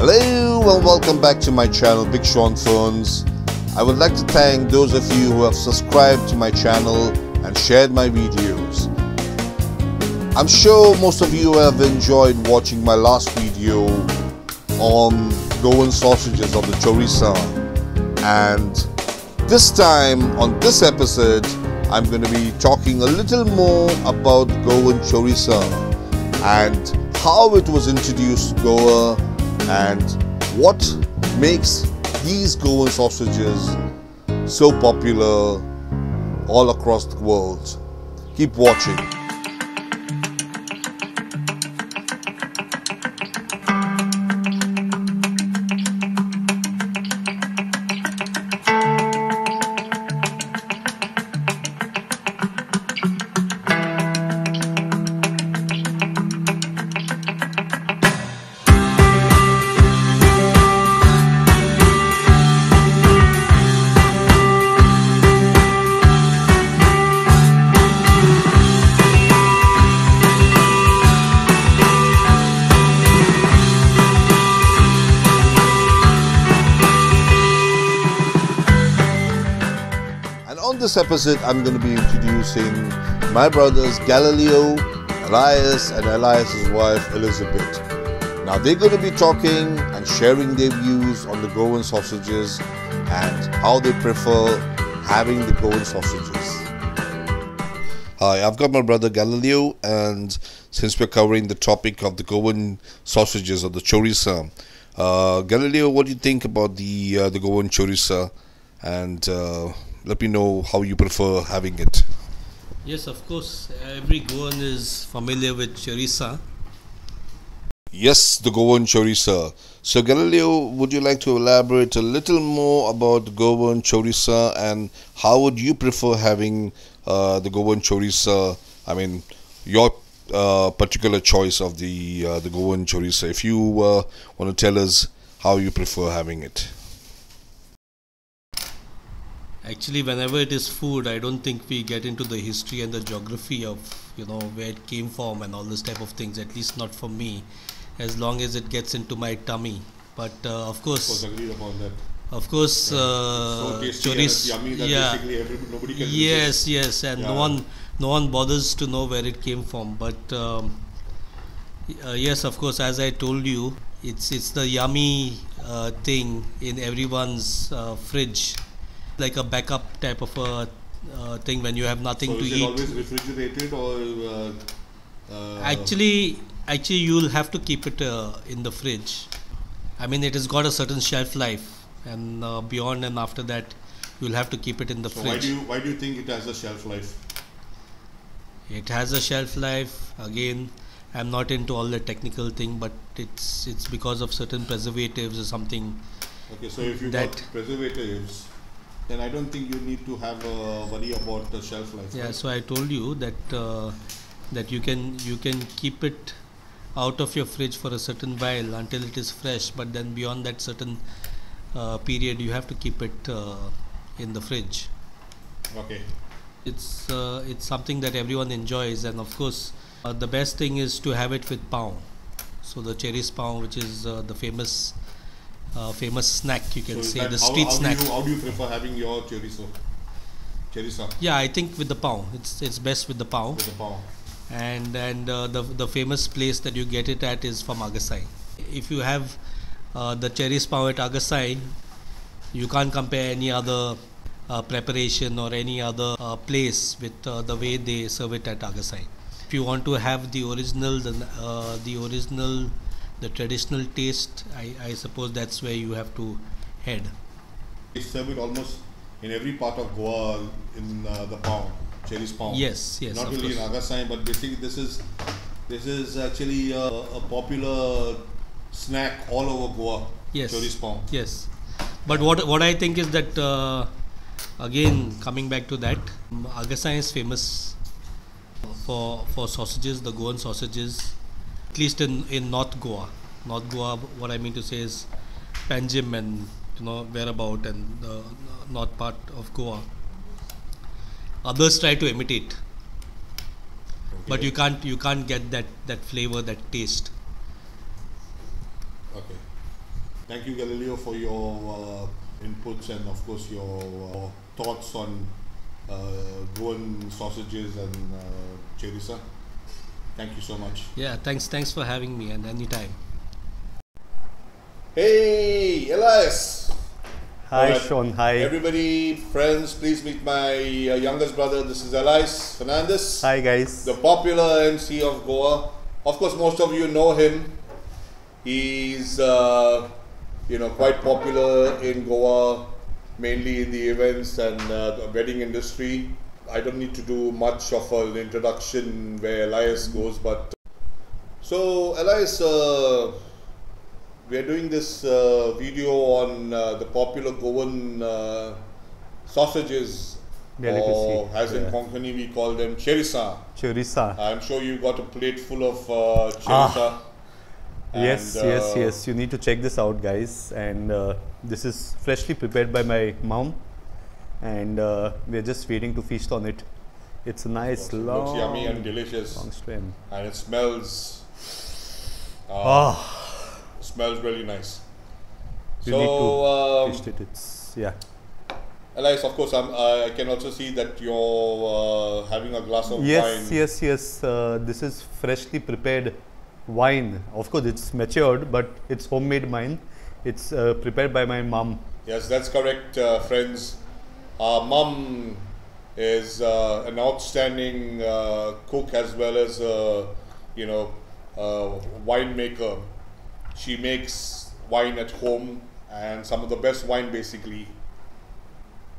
Hello and welcome back to my channel Big Sean Phones. I would like to thank those of you who have subscribed to my channel and shared my videos. I'm sure most of you have enjoyed watching my last video on Goan sausages of the Choriso, and this time on this episode I'm going to be talking a little more about Goan Choriso and how it was introduced to Goa and what makes these Goan sausages so popular all across the world. Keep watching. On this episode, I'm going to be introducing my brothers Galileo, Elias, and Elias's wife Elizabeth. Now they're going to be talking and sharing their views on the Goan sausages and how they prefer having the Goan sausages. Hi, I've got my brother Galileo, and since we're covering the topic of the Goan sausages of the Choriso, Galileo, what do you think about the Goan Choriso? And let me know how you prefer having it. Yes, of course. Every Goan is familiar with Choriso. Yes, the Goan Choriso. So Galileo, would you like to elaborate a little more about the Goan Choriso and how would you prefer having the Goan Choriso? I mean, your particular choice of the Goan Choriso. If you want to tell us how you prefer having it. Actually, whenever it is food, I don't think we get into the history and the geography of, where it came from and all this type of things, at least not for me, as long as it gets into my tummy. But of course, agreed upon that. Of course, so tasty and it's yummy that basically nobody can resist. Yes, and no one bothers to know where it came from. But yes, of course, as I told you, it's the yummy thing in everyone's fridge. Like a backup type of a thing when you have nothing to eat. So is it always refrigerated or? Actually, you'll have to keep it in the fridge. I mean, it has got a certain shelf life, and beyond and after that, you'll have to keep it in the fridge. Why do you think it has a shelf life? It has a shelf life. Again, I'm not into all the technical thing, but it's because of certain preservatives or something. Okay, so if you got preservatives, then I don't think you need to have a worry about the shelf life. Yeah, right? So I told you that that you can keep it out of your fridge for a certain while until it is fresh, but then beyond that certain period you have to keep it in the fridge. Okay. It's something that everyone enjoys, and of course the best thing is to have it with pav. So the cherries pav, which is the famous snack, you can say, the street snack. How do you prefer having your choriso? Yeah, I think with the pav. It's best with the pav. With the pav. And the famous place that you get it at is from Agasai. If you have the cherries pav at Agasai, you can't compare any other preparation or any other place with the way they serve it at Agasai. If you want to have the original, the traditional taste, I suppose that's where you have to head. They serve it almost in every part of Goa in the pav, cherries pav. Yes. Not only in Agasai, but basically this is actually a popular snack all over Goa. Yes. Cherries pav. Yes. But what I think is that again, coming back to that, Agasai is famous for sausages, the Goan sausages. At least in North Goa. North Goa, what I mean to say is Panjim and whereabout and the north part of Goa. Others try to imitate, but you can't get that flavor, that taste. Okay. Thank you, Galileo, for your inputs and, of course, your thoughts on Goan sausages and Choriso. Thank you so much. Yeah, thanks for having me, and anytime. Hey, Elias. Hi, Sean. Hi. Everybody, friends, please meet my youngest brother. This is Elias Fernandez. Hi, guys. The popular MC of Goa. Of course, most of you know him. He's, quite popular in Goa, mainly in the events and the wedding industry. I don't need to do much of an introduction where Elias goes, but so Elias, we are doing this video on the popular Goan sausages, Delicacy. or as in Konkani we call them Choriso. Choriso. I'm sure you got a plate full of Choriso. Yes. You need to check this out, guys. And this is freshly prepared by my mom, and we're just waiting to feast on it. It's a nice, long, looks yummy and delicious, long stem. and it smells. Smells really nice. You need to taste it. It's Elias, of course, I can also see that you're having a glass of wine. Yes. This is freshly prepared wine. Of course, it's matured, but it's homemade wine. It's prepared by my mom. Yes, that's correct, friends. Our mom is an outstanding cook as well as winemaker. She makes wine at home, and some of the best wine, basically.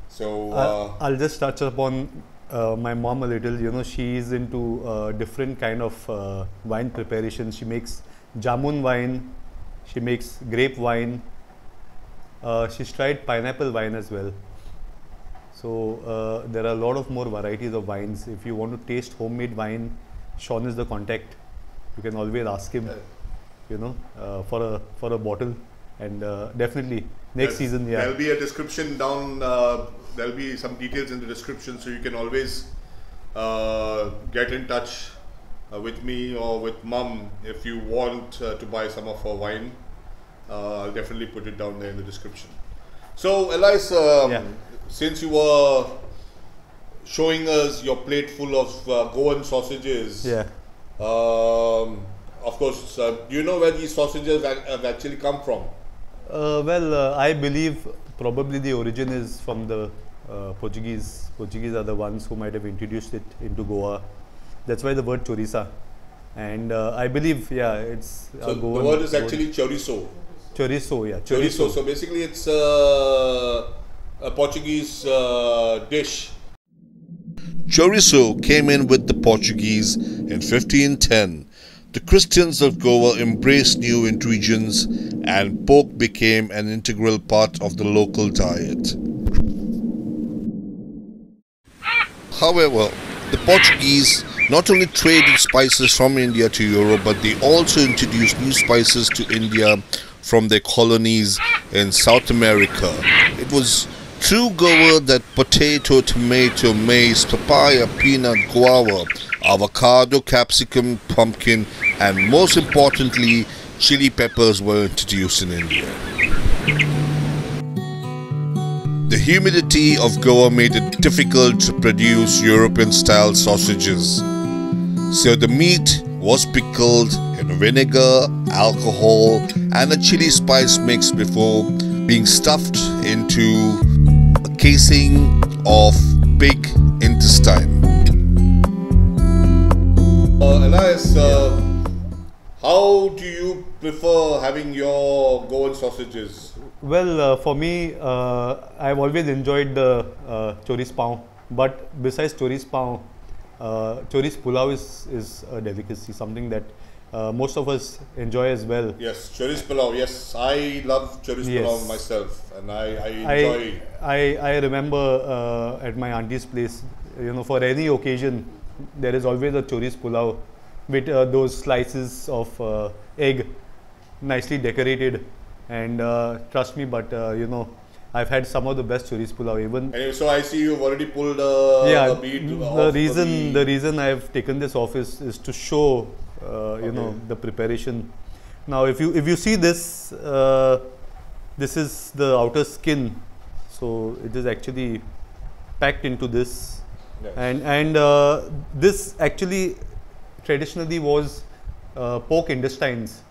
So I'll just touch upon my mom a little. She is into different kind of wine preparation. She makes jamun wine, she makes grape wine, she's tried pineapple wine as well. So there are a lot of more varieties of wines. If you want to taste homemade wine, Sean is the contact. You can always ask him, for a bottle, and definitely next season. Yeah, there'll be a description down. There'll be some details in the description, so you can always get in touch with me or with mom if you want to buy some of her wine. I'll definitely put it down there in the description. So, Elias, since you were showing us your plate full of Goan sausages, of course, do you know where these sausages have actually come from? I believe probably the origin is from the Portuguese. Portuguese are the ones who might have introduced it into Goa. That's why the word chorizo. And I believe, it's so the word is actually chorizo. Chorizo, yeah. Chorizo. So basically, it's a Portuguese dish. Chorizo came in with the Portuguese in 1510. The Christians of Goa embraced new ingredients, and pork became an integral part of the local diet. However, the Portuguese not only traded spices from India to Europe, but they also introduced new spices to India from their colonies in South America. It was through Goa that potato, tomato, maize, papaya, peanut, guava, avocado, capsicum, pumpkin, and most importantly, chili peppers were introduced in India. The humidity of Goa made it difficult to produce European-style sausages. So the meat was pickled in vinegar, alcohol, and a chili spice mix before being stuffed into a casing of pig intestine. Elias, how do you prefer having your Goan sausages? Well, for me, I've always enjoyed the chorizo pao. But besides chorizo pao, chorizo pulao is a delicacy, something that most of us enjoy as well. Yes, chorizo pulao. Yes, I love chorizo pulao myself, and I enjoy. I remember at my auntie's place, for any occasion, there is always a chorizo pulao with those slices of egg, nicely decorated. And trust me, but I've had some of the best chorizo pulao. Even so, I see you've already pulled a bead off. The reason I've taken this off is to show the preparation. Now, if you see this, this is the outer skin. So it is actually packed into this, Yes. and this actually traditionally was pork intestines.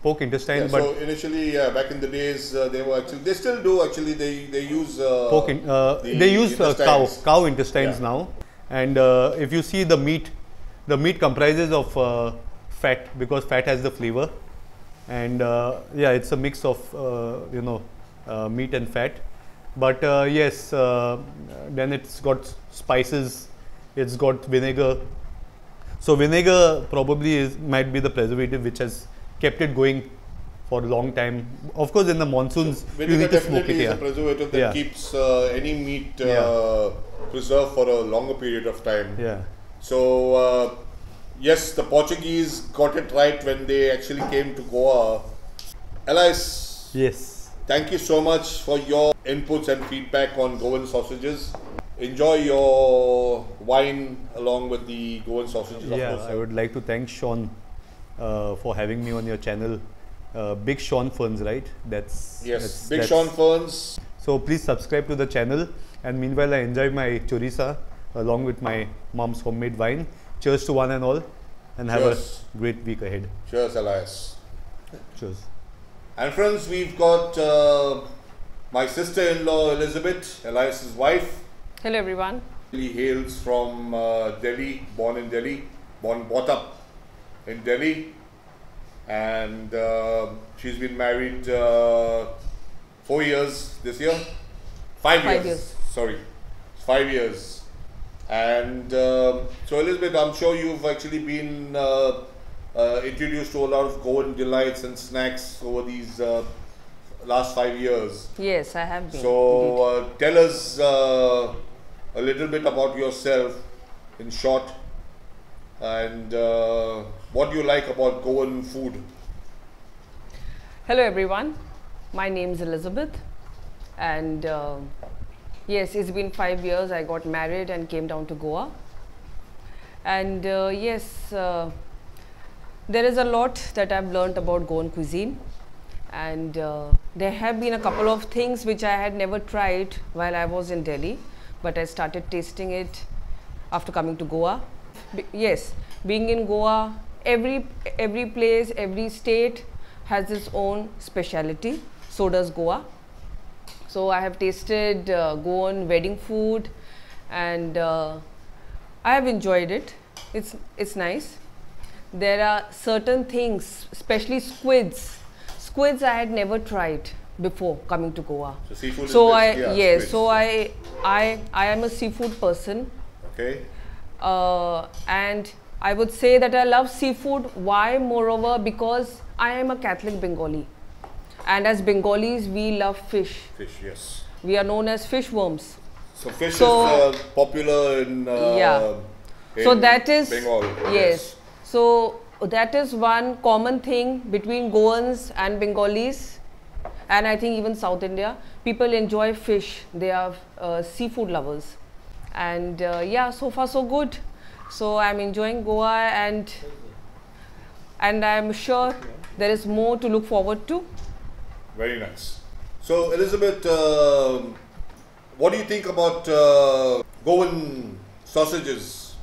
Pork intestine, Yeah, but so initially, back in the days, they were actually, they still do actually, they use pork they use intestines. cow intestines Yeah. now, and if you see the meat comprises of fat, because fat has the flavor, and yeah, it's a mix of meat and fat, but yes, then it's got spices, it's got vinegar. So vinegar probably might be the preservative which has kept it going for a long time. Of course, in the monsoons, you Vinegar need to smoke definitely it. is Yeah. a preservative that Yeah. keeps any meat Yeah. preserved for a longer period of time. Yeah. So yes, the Portuguese got it right when they actually came to Goa. Elias, Yes. thank you so much for your inputs and feedback on Goan sausages. Enjoy your wine along with the Goan sausages. Yeah, of course. I would like to thank Sean for having me on your channel. Big Sean Ferns, right? Yes, Big Sean Ferns. So please subscribe to the channel. And meanwhile, I enjoy my chorizo along with my mom's homemade wine. Cheers to one and all, and have Cheers. a great week ahead. Cheers, Elias. Cheers. And friends, we've got my sister-in-law Elizabeth, Elias's wife. Hello everyone. He hails from Delhi, brought up in Delhi, and she's been married 4 years this year. 5 years. 5 years. Sorry, 5 years. And so Elizabeth, I'm sure you've actually been introduced to a lot of Goan delights and snacks over these last 5 years. Yes, I have been. So tell us a little bit about yourself in short, and what do you like about Goan food? Hello everyone. My name is Elizabeth, and yes, it's been 5 years. I got married and came down to Goa, and yes, there is a lot that I've learnt about Goan cuisine, and there have been a couple of things which I had never tried while I was in Delhi, but I started tasting it after coming to Goa. Yes, being in Goa, every place, every state has its own speciality. So does Goa. So I have tasted Goan wedding food, and I have enjoyed it. It's nice. There are certain things, especially squids. Squids I had never tried before coming to Goa. So seafood So is I basically, yes, squids. so I am a seafood person, Okay. and I would say that I love seafood. Why? Moreover, because I am a Catholic Bengali, and as Bengalis we love fish. Fish, yes. We are known as fish worms. So fish So- is popular in Yeah. So in that is Bengal. yes. So that is one common thing between Goans and Bengalis, and I think even South India. People enjoy fish. They are seafood lovers, and yeah, so far so good. So I'm enjoying Goa, and I'm sure there is more to look forward to. Very nice. So Elizabeth, what do you think about Goan sausages?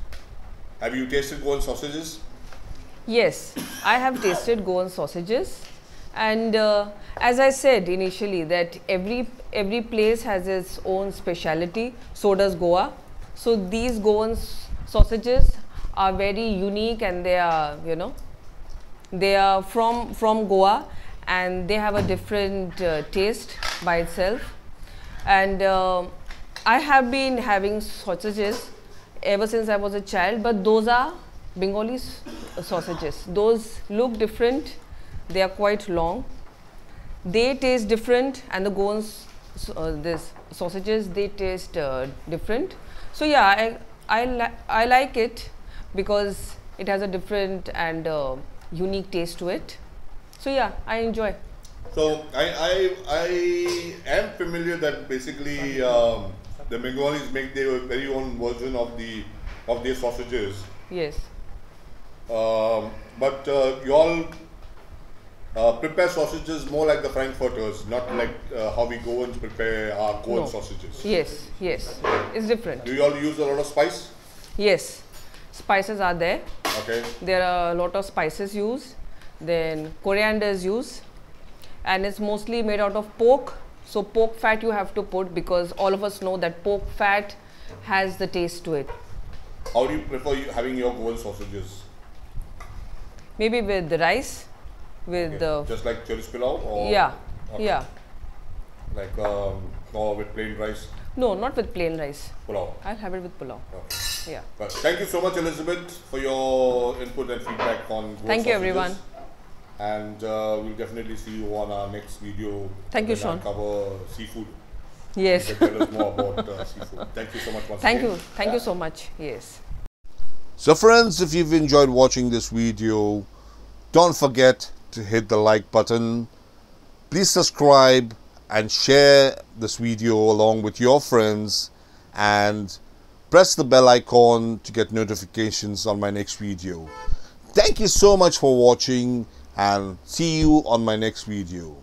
Have you tasted Goan sausages? Yes, I have tasted Goan sausages, and as I said initially that every place has its own speciality. So does Goa. So these Goan sausages are very unique, and they are they are from Goa, and they have a different taste by itself. And I have been having sausages ever since I was a child, but those are Bengali sausages. Those look different. They are quite long. They taste different, and the Goans, this sausages, they taste different. So yeah, I like it because it has a different and unique taste to it. So yeah, I enjoy. So I am familiar that basically the Bengalis make their very own version of their sausages. Yes. But you all prepare sausages more like the Frankfurters, not like how we go and prepare our Goan sausages. Yes, yes. It's different. Do you all use a lot of spice? Yes. Spices are there. Okay. There are a lot of spices used. Then coriander is used. And it's mostly made out of pork. So pork fat you have to put, because all of us know that pork fat has the taste to it. How do you prefer having your Goan sausages? Maybe with the rice. With the just like chorizo pilau, or yeah, okay. yeah. Like or with plain rice. No, not with plain rice. Pulao. I'll have it with pulao. Okay. Yeah. Well, thank you so much, Elizabeth, for your input and feedback on Goan Thank you, sausages. everyone. And we'll definitely see you on our next video. Thank you, Sean. Cover seafood. Yes. You can tell us more about seafood. Thank you so much once Thank again. you. Thank you so much. Yes. So friends, if you've enjoyed watching this video, don't forget to hit the like button. Please subscribe and share this video along with your friends, and press the bell icon to get notifications on my next video. Thank you so much for watching, and see you on my next video.